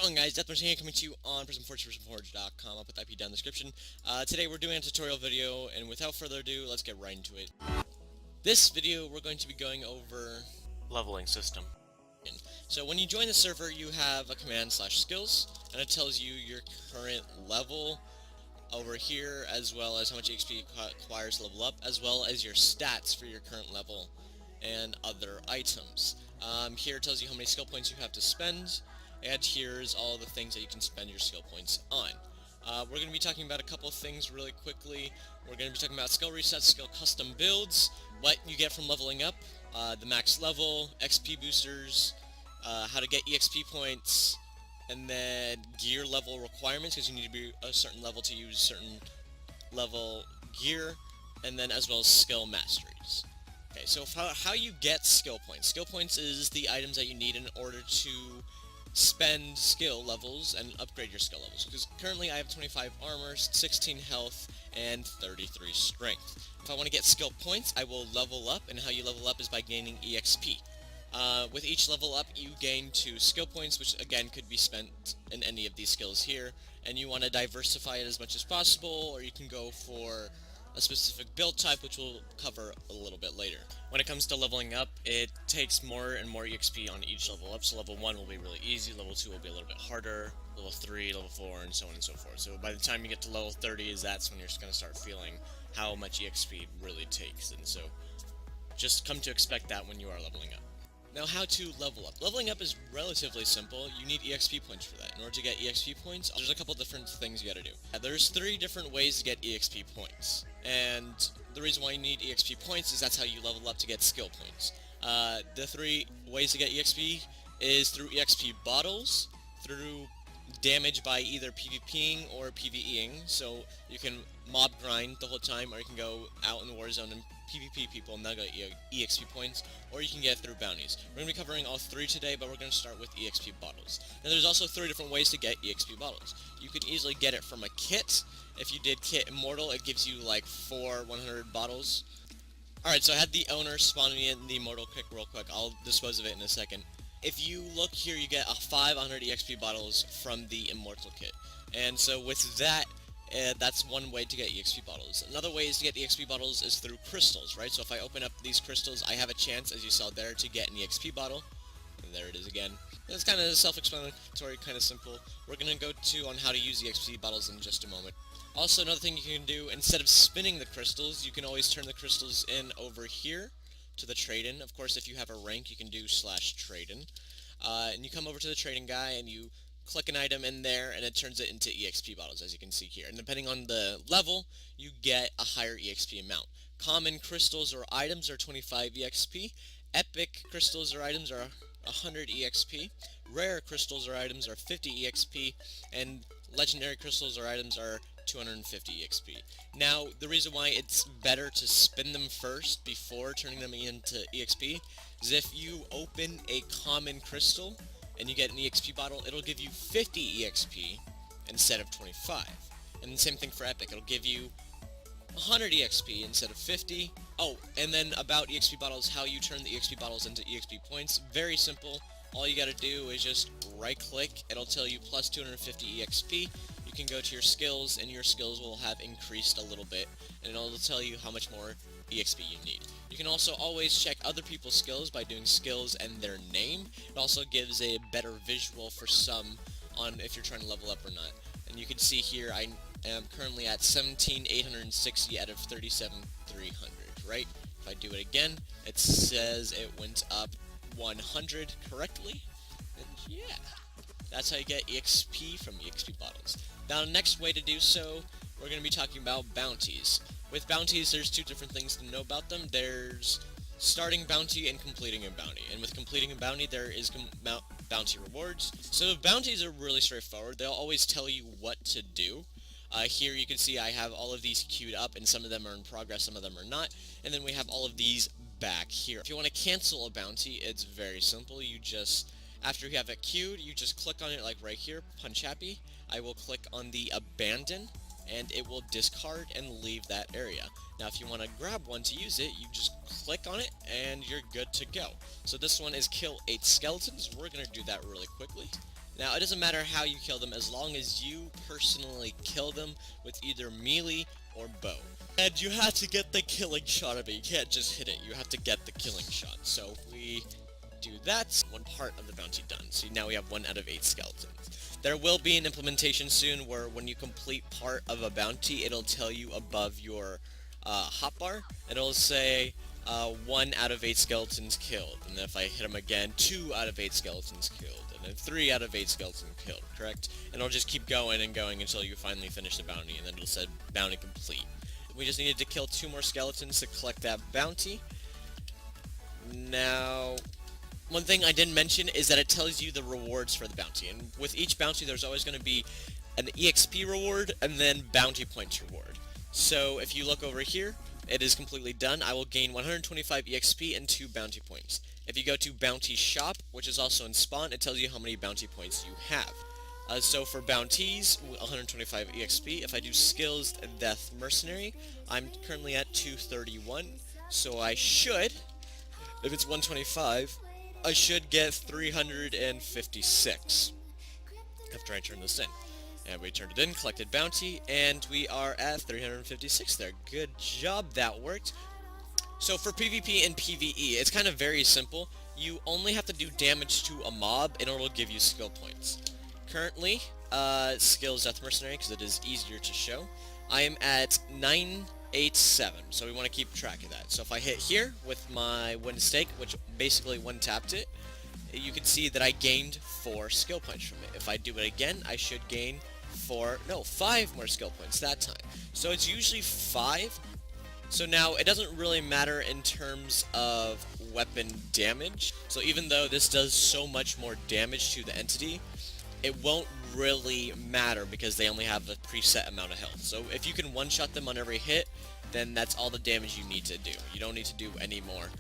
on, guys? DeathMercenary coming to you on PrismForge, PrismForge.com. I'll put the IP down in the description. Today we're doing a tutorial video, and without further ado, let's get right into it. This video, we're going to be going over leveling system. So when you join the server, you have a command/skills, and it tells you your current level over here, as well as how much XP it requires to level up, as well as your stats for your current level and other items. Here it tells you how many skill points you have to spend, and here's all the things that you can spend your skill points on. We're going to be talking about a couple of things really quickly. We're going to be talking about skill resets, skill custom builds, what you get from leveling up, the max level, XP boosters, how to get EXP points, and then gear level requirements, because you need to be a certain level to use certain level gear, and then as well as skill masteries. Okay, so how you get skill points. Skill points is the items that you need in order to spend skill levels and upgrade your skill levels. Because currently I have 25 armor, 16 health, and 33 strength. If I want to get skill points, I will level up, and how you level up is by gaining EXP. With each level up, you gain 2 skill points, which again could be spent in any of these skills here, and you want to diversify it as much as possible, or you can go for a specific build type, which we'll cover a little bit later. When it comes to leveling up, it takes more and more EXP on each level up, so level 1 will be really easy, level 2 will be a little bit harder, level 3, level 4, and so on and so forth. So by the time you get to level 30, that's when you're just going to start feeling how much EXP really takes, and so just come to expect that when you are leveling up. Now, how to level up. Leveling up is relatively simple. You need EXP points for that. In order to get EXP points, there's a couple different things you gotta do. There's 3 different ways to get EXP points. And the reason why you need EXP points is that's how you level up to get skill points. The 3 ways to get EXP is through EXP bottles, through damage by either PvPing or PvEing, so you can mob grind the whole time, or you can go out in the war zone and PvP people and they'll get EXP points, or you can get it through bounties. We're going to be covering all 3 today, but we're going to start with EXP bottles. Now there's also 3 different ways to get EXP bottles. You can easily get it from a kit. If you did kit Immortal, it gives you like 4 100 bottles. Alright, so I had the owner spawn me in the Immortal kit real quick. I'll dispose of it in a second. If you look here, you get 500 EXP bottles from the Immortal kit. And so with that, that's one way to get EXP bottles. Another way to get EXP bottles is through crystals, right? So if I open up these crystals, I have a chance, as you saw there, to get an EXP bottle. And there it is again. It's kind of self-explanatory, kind of simple. We're going to go on how to use EXP bottles in just a moment. Also, another thing you can do, instead of spinning the crystals, you can always turn the crystals in over here to the trade-in. Of course, if you have a rank, you can do /trade-in. And you come over to the trading guy, and you click an item in there, and it turns it into EXP bottles, as you can see here. And depending on the level, you get a higher EXP amount. Common crystals or items are 25 EXP. Epic crystals or items are 100 EXP. Rare crystals or items are 50 EXP. And legendary crystals or items are 250 EXP. Now, the reason why it's better to spin them first before turning them into EXP is if you open a common crystal and you get an EXP bottle, it'll give you 50 EXP instead of 25. And the same thing for Epic, it'll give you 100 EXP instead of 50. Oh, and then about EXP bottles, how you turn the EXP bottles into EXP points. Very simple. All you gotta do is just right-click, it'll tell you plus 250 EXP. You can go to your skills, and your skills will have increased a little bit, and it'll tell you how much more EXP you need. You can also always check other people's skills by doing skills and their name. It also gives a better visual for some on if you're trying to level up or not. And you can see here I am currently at 17,860 out of 37,300, right? If I do it again, it says it went up 100 correctly, and yeah, that's how you get EXP from EXP bottles. Now, the next way to do so, we're going to be talking about bounties. With bounties, there's 2 different things to know about them. There's starting bounty and completing a bounty. And with completing a bounty, there is bounty rewards. So bounties are really straightforward. They'll always tell you what to do. Here you can see I have all of these queued up, and some of them are in progress, some of them are not. And then we have all of these back here. If you want to cancel a bounty, it's very simple. You just, after you have it queued, you just click on it like right here, punch happy. I will click on the abandon, and it will discard and leave that area. Now if you want to grab one to use it, you just click on it and you're good to go. So this one is kill 8 skeletons. We're going to do that really quickly. Now, it doesn't matter how you kill them as long as you personally kill them with either melee or bow. And you have to get the killing shot of it. You can't just hit it. You have to get the killing shot. So if we do that, one part of the bounty done. So now we have 1 out of 8 skeletons. There will be an implementation soon where when you complete part of a bounty, it'll tell you above your hotbar. It'll say 1 out of 8 skeletons killed. And then if I hit them again, 2 out of 8 skeletons killed. And then 3 out of 8 skeletons killed, correct? And it'll just keep going and going until you finally finish the bounty, and then it'll say bounty complete. We just needed to kill 2 more skeletons to collect that bounty. Now, one thing I didn't mention is that it tells you the rewards for the bounty, and with each bounty there's always going to be an EXP reward and then bounty points reward. So if you look over here, it is completely done. I will gain 125 EXP and 2 bounty points. If you go to Bounty Shop, which is also in Spawn, it tells you how many bounty points you have. So for bounties, 125 EXP. If I do skills and DeathMercenary, I'm currently at 231. So I should, if it's 125, I should get 356 after I turn this in. And we turned it in, collected bounty, and we are at 356 there. Good job, that worked. So for PvP and PvE, it's kind of very simple. You only have to do damage to a mob in order to give you skill points. Currently, skills DeathMercenary, because it is easier to show. I am at 987, so we want to keep track of that. So if I hit here with my wind stake, which basically one-tapped it, you can see that I gained 4 skill points from it. If I do it again, I should gain 5 more skill points that time. So it's usually 5. So now, it doesn't really matter in terms of weapon damage. So even though this does so much more damage to the entity, it won't really matter because they only have a preset amount of health. So if you can one-shot them on every hit, then that's all the damage you need to do. You don't need to do any more.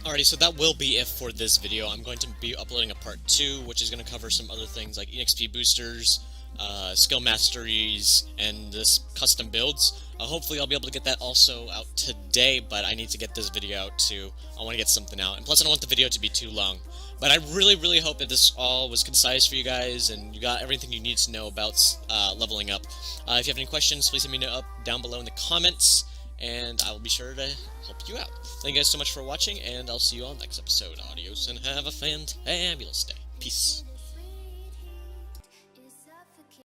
Alrighty, so that will be it for this video. I'm going to be uploading a part 2, which is going to cover some other things like EXP boosters, skill masteries, and this custom builds. Hopefully I'll be able to get that also out today, but I need to get this video out too. I want to get something out, and plus I don't want the video to be too long. But I really hope that this all was concise for you guys, and you got everything you need to know about leveling up. If you have any questions, please let me know down below in the comments, and I will be sure to help you out. Thank you guys so much for watching, and I'll see you all next episode. Adios, and have a fantabulous day. Peace.